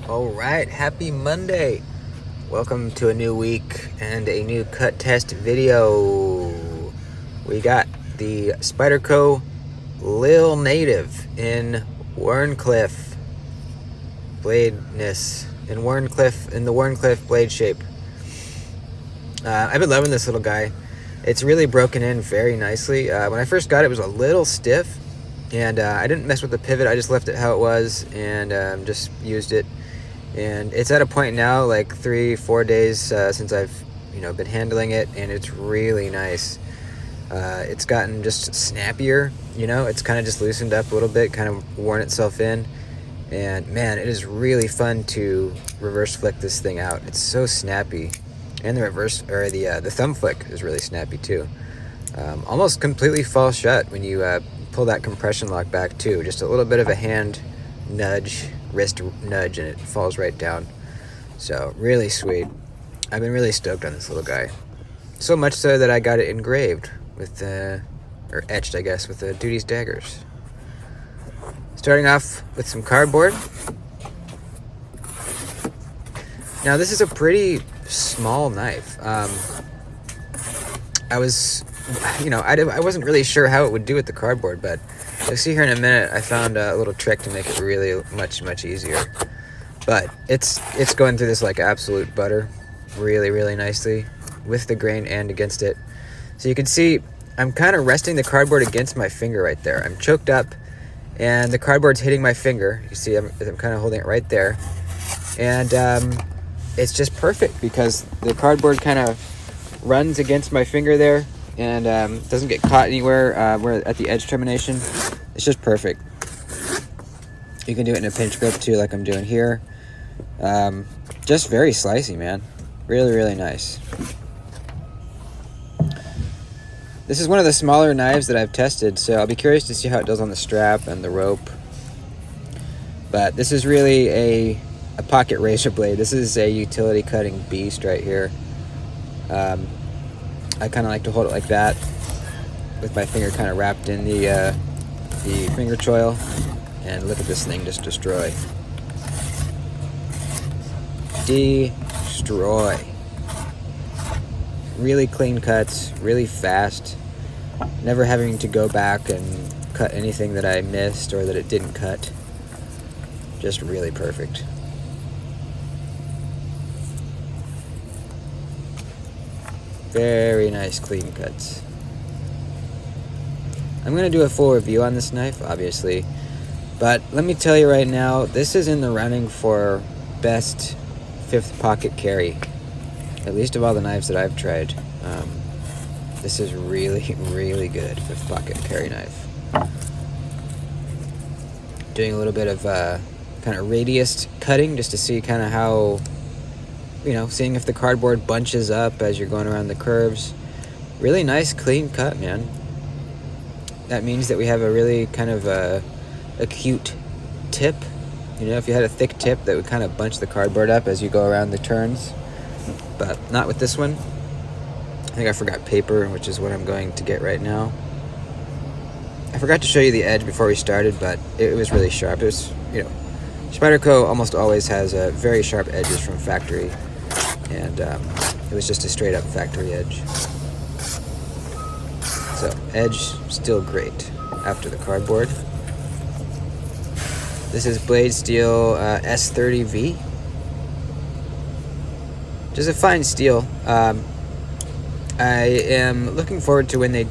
All right, happy Monday. Welcome to a new week and a new cut test video. We got the Spyderco Lil Native in Wharncliff bladeness, in the Wharncliff blade shape. I've been loving this little guy. It's really broken in very nicely. When I first got it, it was a little stiff, and I didn't mess with the pivot. I just left it how it was and just used it. And it's at a point now, like 3-4 days since I've been handling it, and it's really nice. It's gotten just snappier. It's kind of just loosened up a little bit, kind of worn itself in, and man, it is really fun to reverse flick this thing out. It's so snappy, and the thumb flick is really snappy too. Almost completely falls shut when you pull that compression lock back too. Just a little bit of a hand nudge, wrist nudge, and it falls right down. So really sweet. I've been really stoked on this little guy, so much so that I got it engraved with or etched, I guess, with the Duty's daggers. Starting off with some cardboard. Now this is a pretty small knife. I wasn't really sure how it would do with the cardboard, but you'll see here in a minute, I found a little trick to make it really much easier. But it's going through this like absolute butter, really nicely, with the grain and against it. So you can see I'm kind of resting the cardboard against my finger right there. I'm choked up, and the cardboard's hitting my finger. You see I'm kind of holding it right there. And it's just perfect because the cardboard kind of runs against my finger there, and doesn't get caught anywhere where at the edge termination. It's just perfect. You can do it in a pinch grip too, like I'm doing here. Just very slicey, man. Really nice. This is one of the smaller knives that I've tested, so I'll be curious to see how it does on the strap and the rope. But this is really a pocket razor blade. This is a utility cutting beast right here. I kind of like to hold it like that, with my finger kind of wrapped in the finger choil, and look at this thing just destroy. Destroy. Really clean cuts, really fast, never having to go back and cut anything that I missed or that it didn't cut. Just really perfect. Very nice clean cuts. I'm going to do a full review on this knife, obviously, but let me tell you right now, this is in the running for best fifth pocket carry, at least of all the knives that I've tried. This is really good fifth pocket carry knife. Doing a little bit of kind of radius cutting just to see kind of how, seeing if the cardboard bunches up as you're going around the curves. Really nice clean cut, man. That means that we have a really kind of acute tip. If you had a thick tip, that would kind of bunch the cardboard up as you go around the turns, but not with this one. I think I forgot paper, which is what I'm going to get right now. I forgot to show you the edge before we started, but it was really sharp. It was, Spyderco almost always has very sharp edges from factory, and it was just a straight up factory edge. So edge still great after the cardboard. This is blade steel S30V, which is a fine steel. I am looking forward to when they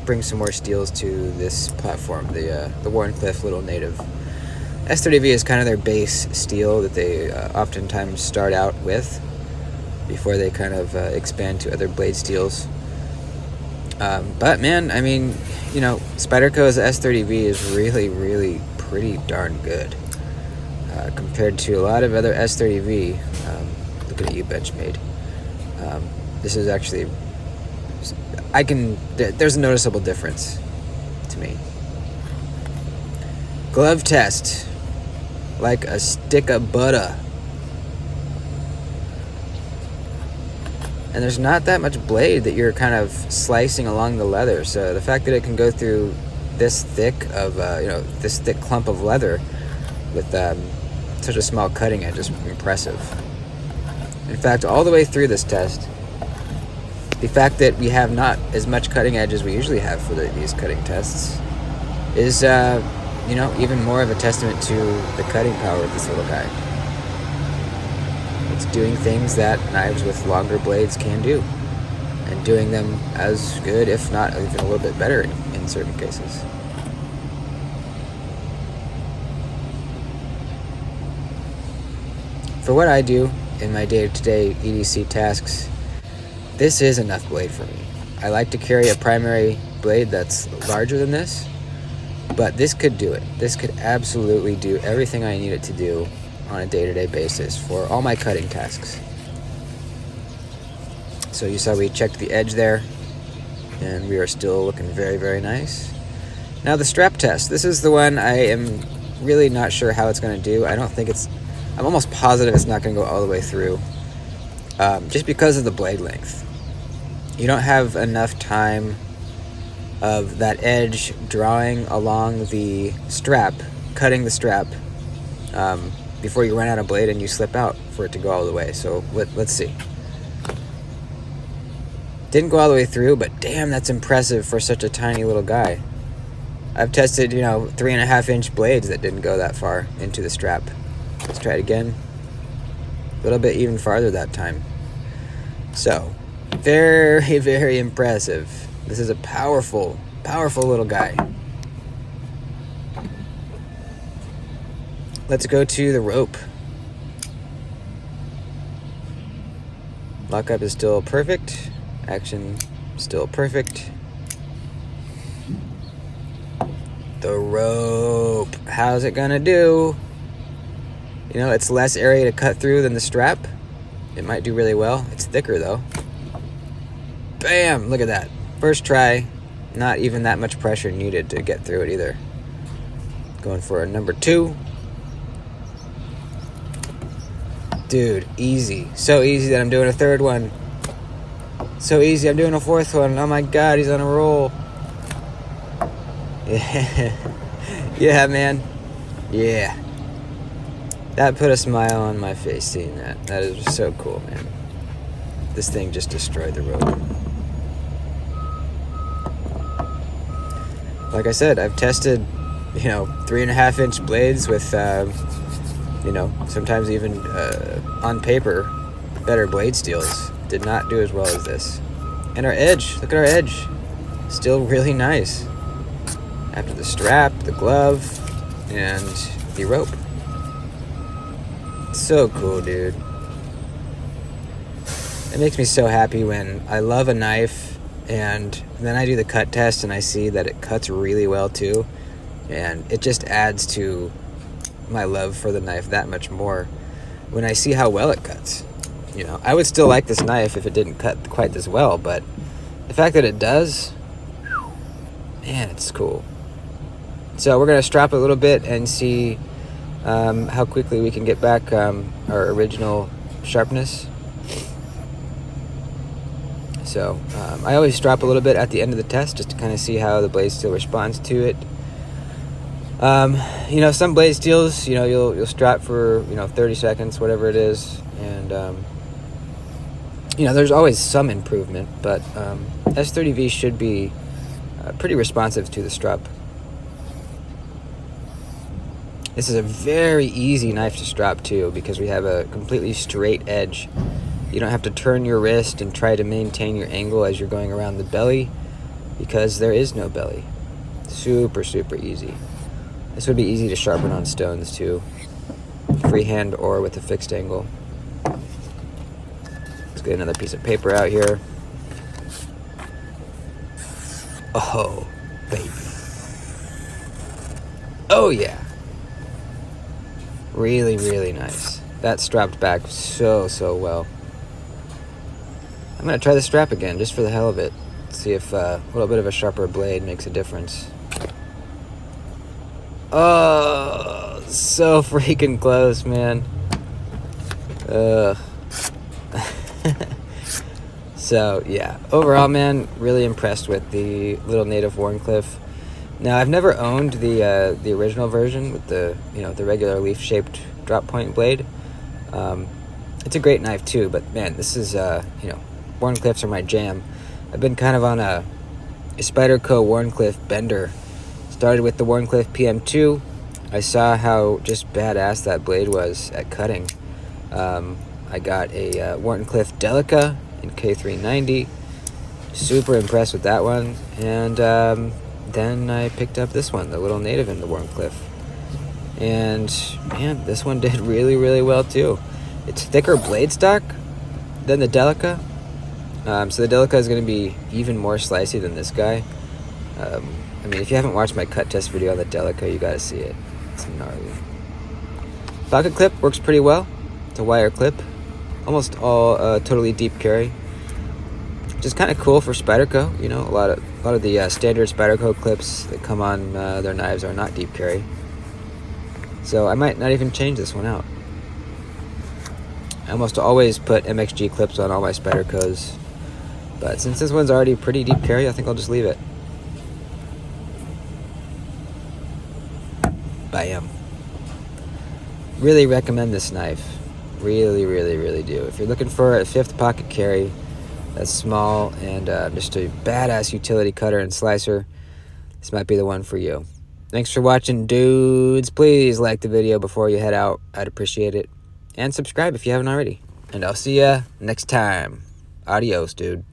bring some more steels to this platform, the Wharncliff Lil Native. S30V is kind of their base steel that they oftentimes start out with before they kind of expand to other blade steels. But man, I mean, Spyderco's S30V is really pretty darn good compared to a lot of other S30V. Looking at you, Benchmade. This is actually, there's a noticeable difference to me. Glove test, like a stick of butter. And there's not that much blade that you're kind of slicing along the leather. So the fact that it can go through this thick of, this thick clump of leather with such a small cutting edge is impressive. In fact, all the way through this test, the fact that we have not as much cutting edge as we usually have for these cutting tests is, you know, even more of a testament to the cutting power of this little guy. It's doing things that knives with longer blades can do, and doing them as good, if not even a little bit better in certain cases. For what I do in my day-to-day EDC tasks, this is enough blade for me. I like to carry a primary blade that's larger than this, but this could do it. This could absolutely do everything I need it to do on a day-to-day basis for all my cutting tasks. So you saw we checked the edge there, and we are still looking very, very nice. Now the strap test. This is the one I am really not sure how it's going to do. I'm almost positive it's not going to go all the way through, just because of the blade length. You don't have enough time of that edge drawing along the strap, cutting the strap, before you run out of blade and you slip out for it to go all the way. So let's see. Didn't go all the way through, but damn, that's impressive for such a tiny little guy. I've tested, 3.5-inch blades that didn't go that far into the strap. Let's try it again. A little bit even farther that time. So, very, very impressive. This is a powerful, powerful little guy. Let's go to the rope. Lockup is still perfect. Action still perfect. The rope. How's it gonna do? It's less area to cut through than the strap. It might do really well. It's thicker though. Bam! Look at that. First try. Not even that much pressure needed to get through it either. Going for a number 2. Dude, easy. So easy that I'm doing a third one. So easy, I'm doing a fourth one. Oh my god, he's on a roll. Yeah. Yeah, man. Yeah. That put a smile on my face seeing that. That is so cool, man. This thing just destroyed the rope. Like I said, I've tested, 3.5-inch blades with, sometimes even on paper, better blade steels. Did not do as well as this. And our edge, look at our edge. Still really nice. After the strap, the glove, and the rope. So cool, dude. It makes me so happy when I love a knife and then I do the cut test and I see that it cuts really well too. And it just adds to my love for the knife that much more when I see how well it cuts. I would still like this knife if it didn't cut quite this well, but the fact that it does, man, it's cool. So we're going to strap a little bit and see how quickly we can get back our original sharpness. So I always strap a little bit at the end of the test just to kind of see how the blade steel responds to it. Some blade steels, you'll strap for 30 seconds, whatever it is, and there's always some improvement, but S30V should be pretty responsive to the strap. This is a very easy knife to strap too because we have a completely straight edge. You don't have to turn your wrist and try to maintain your angle as you're going around the belly because there is no belly. Super, super easy. This would be easy to sharpen on stones too, freehand or with a fixed angle. Let's get another piece of paper out here. Oh, baby. Oh yeah. Really, really nice. That strapped back so well. I'm going to try the strap again, just for the hell of it. See if a little bit of a sharper blade makes a difference. Oh, so freaking close, man. So, yeah. Overall, man, really impressed with the Lil Native Wharncliff. Now, I've never owned the original version with the, the regular leaf-shaped drop point blade. It's a great knife too, but man, this is, Wharncliffs are my jam. I've been kind of on a Spyderco Wharncliff bender. Started with the Wharncliff PM2. I saw how just badass that blade was at cutting. I got a Wharncliff Delica in K390. Super impressed with that one. And then I picked up this one, the Lil Native in the Wharncliff. And man, this one did really, really well too. It's thicker blade stock than the Delica. So the Delica is going to be even more slicey than this guy. I mean, if you haven't watched my cut test video on the Delica, you gotta see it. It's gnarly. Pocket clip works pretty well. It's a wire clip. Almost all totally deep carry. Which is kind of cool for Spyderco. You know, a lot of the standard Spyderco clips that come on their knives are not deep carry. So I might not even change this one out. I almost always put MXG clips on all my Spydercos. But since this one's already pretty deep carry, I think I'll just leave it. Bam. Really recommend this knife. Really, really, really do. If you're looking for a 5th pocket carry that's small and just a badass utility cutter and slicer, this might be the one for you. Thanks for watching, dudes. Please like the video before you head out. I'd appreciate it. And subscribe if you haven't already. And I'll see ya next time. Adios, dude.